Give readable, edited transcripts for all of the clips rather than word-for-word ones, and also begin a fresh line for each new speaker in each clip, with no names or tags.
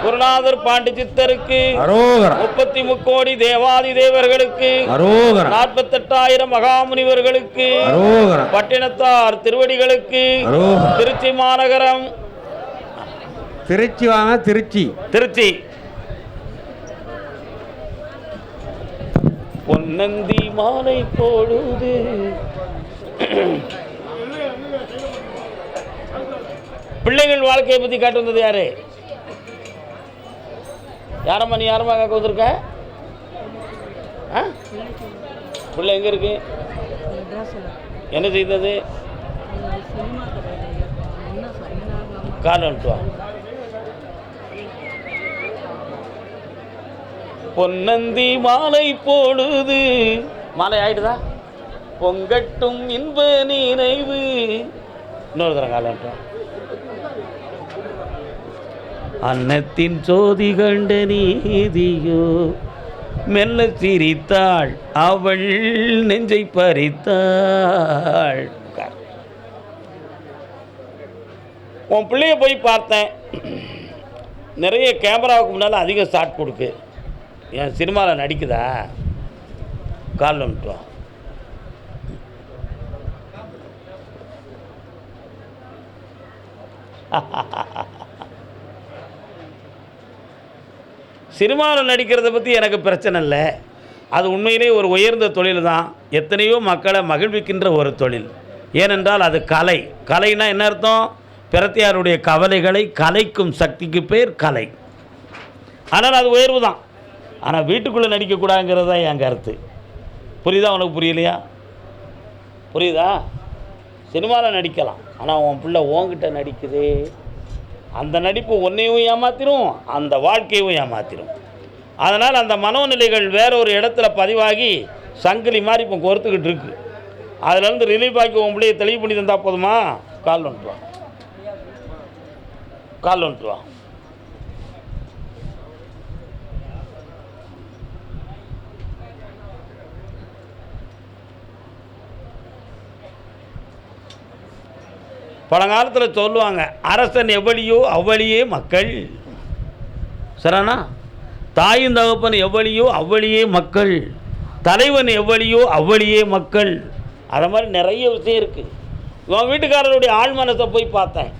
குருநாதர் பாண்டி சித்தருக்கு 33 கோடி தேவாதி தேவர்களுக்கு 48,000 மகாமுனிவர்களுக்கு பட்டினத்தார் திருவடிகளுக்கு திருச்சி மாநகரம் திருச்சி பொன்னந்தி மாலை போடுது பிள்ளைகள் வாழ்க்கையை பற்றி காட்டு வந்தது யாரு? யாரம்மா நீ யாரம்மா கேட்க வந்திருக்க? பிள்ளை எங்கே இருக்கு? என்ன செய்தது? கால் வந்துட்டு பொன்னந்தி மாலை போடுது. மாலை ஆயிடுதா? பொங்கட்டும் இன்ப நினைவு. இன்னொரு தரம் கால் வந்துட்டு அன்னத்தின் சோதி கண்ட நீதியோ மெல்ல சிரித்தாள் அவள் நெஞ்சை பறித்தாள். உன் பிள்ளைய போய் பார்த்தேன். நிறைய கேமராவுக்கு முன்னால் அதிக ஷாட் கொடுக்கு. என் சினிமாவில் நடிக்குதா? காலில் வந்துட்டு சினிமாவில் நடிக்கிறத பற்றி எனக்கு பிரச்சனை இல்லை. அது உண்மையிலே ஒரு உயர்ந்த தொழில் தான். எத்தனையோ மக்களை மகிழ்விக்கின்ற ஒரு தொழில். ஏனென்றால் அது கலை. கலைனா என்ன அர்த்தம்? பிரத்தியாருடைய கவலைகளை கலைக்கும் சக்திக்கு பேர் கலை. ஆனால் அது உயர்வு தான். ஆனால் வீட்டுக்குள்ளே நடிக்கக்கூடாதுங்கிறது தான் என் கருத்து. புரியுதா? உனக்கு புரியலையா? புரியுதா? சினிமாவில் நடிக்கலாம். ஆனால் உன் பிள்ளை உன்கிட்ட நடிக்குது. அந்த நடிப்பு ஒன்றையும் ஏமாத்திரும், அந்த வாழ்க்கையும் ஏமாத்திரும். அதனால் அந்த மனோநிலைகள் வேற ஒரு இடத்துல பதிவாகி சங்கிலி மாதிரி இப்போ கோர்த்துக்கிட்டு இருக்கு. அதுலேருந்து ரிலீஃப் ஆக்கி உன் பிள்ளையை தெளிவு பண்ணி தந்தால் போதுமா? கால் வந்துட்டு வா. பழங்காலத்தில் சொல்லுவாங்க, அரசன் எவ்வளியோ அவ்வளியே மக்கள். சரிண்ணா? தாயும் தகப்பன் எவ்வளியோ அவ்வளியே மக்கள். தலைவன் எவ்வளியோ அவ்வளியே மக்கள். அது மாதிரி நிறைய விஷயம் இருக்குது. இவன் வீட்டுக்காரருடைய ஆழ் மனசை போய் பார்த்தேன்.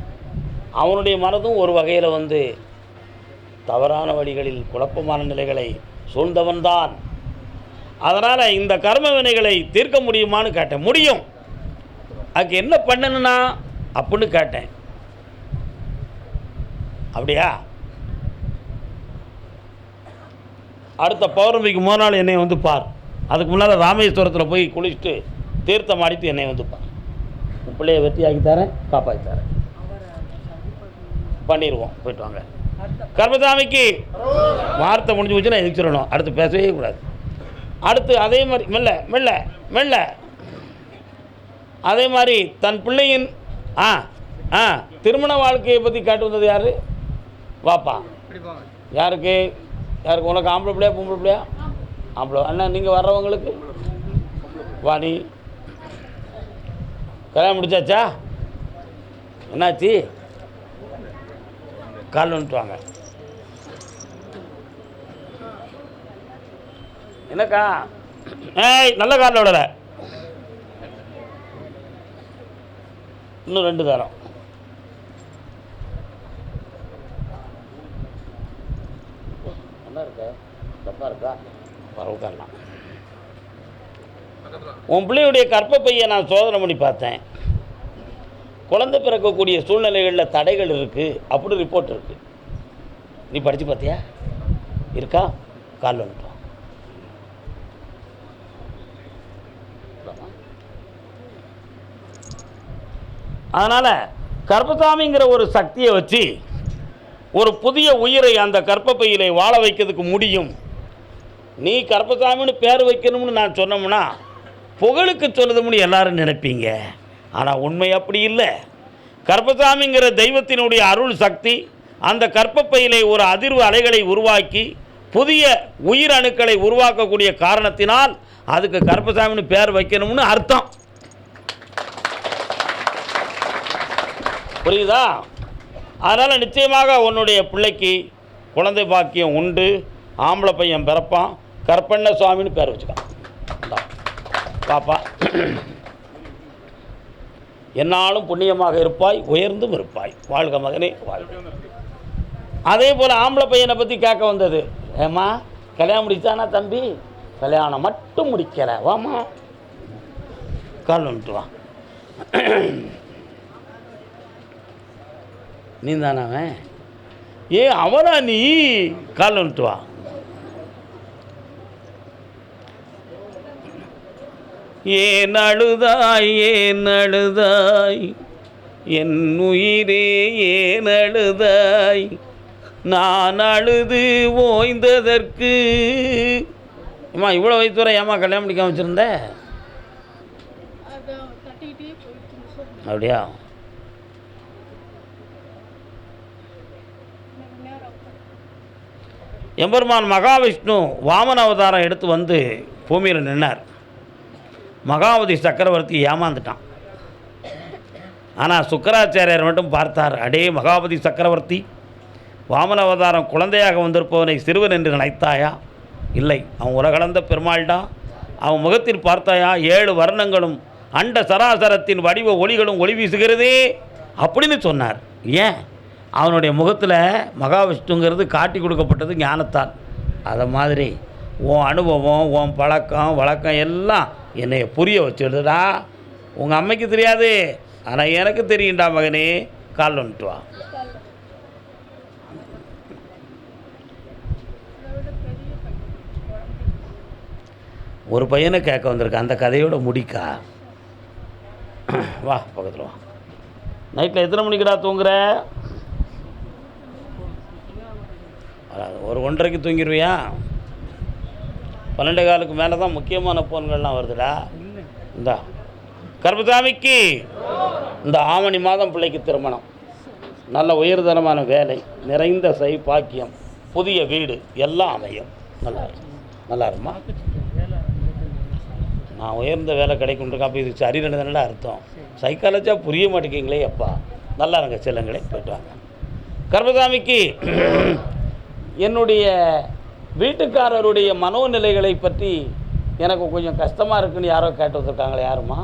அவனுடைய மனதும் ஒரு வகையில் தவறான வழிகளில் குழப்பமான நிலைகளை சூழ்ந்தவன்தான். அதனால் இந்த கர்ம வினைகளை தீர்க்க முடியுமான்னு கேட்டேன். முடியும். அதுக்கு என்ன பண்ணணுன்னா அப்படின்னு கேட்டேன். அப்படியா? அடுத்த பௌர்ணமிக்கு முதல் நாள் என்னை பார். அதுக்கு முன்னால் ராமேஸ்வரத்தில் போய் குளிச்சுட்டு தீர்த்தம் ஆடிட்டு என்னை பார். உன் பிள்ளையை வெற்றி ஆக்கித்தாரேன், காப்பாற்றித்தாரேன். பண்ணிடுவோம். போயிட்டு வாங்க. கர்மசாமிக்கு வார்த்தை முடிஞ்சு போச்சுன்னா எதுக்கு சொல்லணும்? அடுத்து பேசவே கூடாது. அடுத்து அதே மாதிரி மெல்ல அதே மாதிரி தன் பிள்ளையின் திருமண வாழ்க்கையை பற்றி காட்டு வந்தது யார்? வாப்பா. யாருக்கு? உனக்கு ஆம்பளை பிள்ளையா பொம்பளை பிள்ளையா? ஆம்பளை. அண்ணா நீங்கள் வர்றவங்களுக்கு வா. நீ கல்யாணம் முடிச்சாச்சா? என்னாச்சு? கால் வந்துட்டு வாங்க. என்னக்கா? நல்ல காலில் விடலை. இன்னும் 2 தரம். நல்லா இருக்கா? தப்பா இருக்கா? பரவாயில்லாம். உன் பிள்ளையுடைய கர்ப்பப்பையை நான் சோதனை பண்ணி பார்த்தேன். குழந்தை பிறக்கக்கூடிய சூழ்நிலைகளில் தடைகள் இருக்குது அப்படி ரிப்போர்ட் இருக்குது. நீ படித்து பார்த்தியா? இருக்கா? கால் வந்துட்டோம். அதனால் கர்ப்பசாமிங்கிற ஒரு சக்தியை வச்சு ஒரு புதிய உயிரை அந்த கர்ப்பப்பையிலே வாழ வைக்கிறதுக்கு முடியும். நீ கர்ப்பசாமின்னு பேர் வைக்கணும்னு நான் சொன்னோம்னா புகழுக்கு சொல்லுதும்னு எல்லாரும் நினைப்பீங்க. ஆனால் உண்மை அப்படி இல்லை. கர்ப்பசாமிங்கிற தெய்வத்தினுடைய அருள் சக்தி அந்த கர்ப்பப்பையிலே ஒரு அதிர்வு அலைகளை உருவாக்கி புதிய உயிர் அணுக்களை உருவாக்கக்கூடிய காரணத்தினால் அதுக்கு கர்ப்பசாமின்னு பேர் வைக்கணும்னு அர்த்தம். புரியுதா? அதனால் நிச்சயமாக உன்னுடைய பிள்ளைக்கு குழந்தை பாக்கியம் உண்டு. ஆம்பளை பையன் பிறப்பான். கற்பண்ண சுவாமின்னு பேர் வச்சுக்கான். பாப்பா, என்னாலும் புண்ணியமாக இருப்பாய், உயர்ந்தும் இருப்பாய். வாழ்க மகனே, வாழ்க. அதே போல் ஆம்பளை பையனை பற்றி கேட்க வந்தது. ஏம்மா கல்யாணம் முடிச்சானா தம்பி? கல்யாணம் மட்டும் முடிக்கலை, வாம்மா கால் வந்துட்டு வா. நீ தானே அவன்? அவனா நீ? கால் வந்துட்டு வா. ஏன் அழுதாய், ஏன் அழுதாய் என் உயிரே, ஏன் அழுதாய் நான் அழுது ஓய்ந்ததற்கு? அம்மா இவ்வளோ வயசு வரை ஏம்மா கல்யாணம் முடிக்காம வச்சுருந்த? அப்படியா? எம்பெருமான் மகாவிஷ்ணு வாமன அவதாரம் எடுத்து வந்து பூமியில் நின்னார். மகாவதி சக்கரவர்த்தி ஏமாந்துட்டான். ஆனால் சுக்கராச்சாரியார் மட்டும் பார்த்தார். அடே மகாவதி சக்கரவர்த்தி, வாமன அவதாரம் குழந்தையாக வந்திருப்பவனை சிறுவன் என்று நினைத்தாயா? இல்லை, அவன் உலகளந்த பெருமாள்டா. அவன் முகத்தில் பார்த்தாயா? 7 வர்ணங்களும் அண்ட சராசரத்தின் வடிவ ஒளிகளும் ஒளி வீசுகிறதே அப்படின்னு சொன்னார். ஏன்? அவனுடைய முகத்தில் மகாவிஷ்ணுங்கிறது காட்டி கொடுக்கப்பட்டது ஞானத்தால். அதை மாதிரி உன் அனுபவம், உன் பழக்கம் வழக்கம் எல்லாம் என்னைய புரிய வச்சுடுதுடா. உங்கள் அம்மைக்கு தெரியாது, ஆனால் எனக்கு தெரியும்டா மகனே. கால் வந்துட்டு வா. ஒரு பையனை கேட்க வந்திருக்க, அந்த கதையோட முடிக்கா. வா பக்கத்தில் வா. நைட்டில் எத்தனை மணிக்குடா தூங்குற? ஒரு 1:30க்கு தூங்கிடுவியா? 12:15 மேலே தான் முக்கியமான ஃபோன்கள்லாம் வருதுடா. இந்தா கர்மசாமிக்கு இந்த ஆவணி மாதம் பிள்ளைக்கு திருமணம், நல்ல உயர்தரமான வேலை, நிறைந்த பாக்கியம், புதிய வீடு எல்லாம் அமையும். நல்லா இருக்குமா? நான் உயர்ந்த வேலை கிடைக்கும்ன்றக்கா. அப்போ இதுக்கு சரியான தானே அர்த்தம். சைக்காலஜியாக புரிய மாட்டேங்கிங்களே அப்பா. நல்லா இருங்க செல்லுங்களே, போய்ட்டு வாங்க. கர்மசாமிக்கு என்னுடைய வீட்டுக்காரருடைய மனோநிலைகளை பற்றி எனக்கு கொஞ்சம் கஷ்டமாக இருக்குன்னு யாரோ கேட்டு வந்திருக்காங்களே. யாருமா?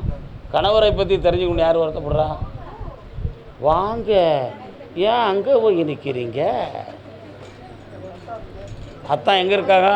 கணவரை பற்றி தெரிஞ்சுக்கணும். யார் வருத்தப்படுறா? வாங்க. ஏன் அங்கே போய் நிற்கிறீங்க? அத்தான் எங்கே இருக்காங்க?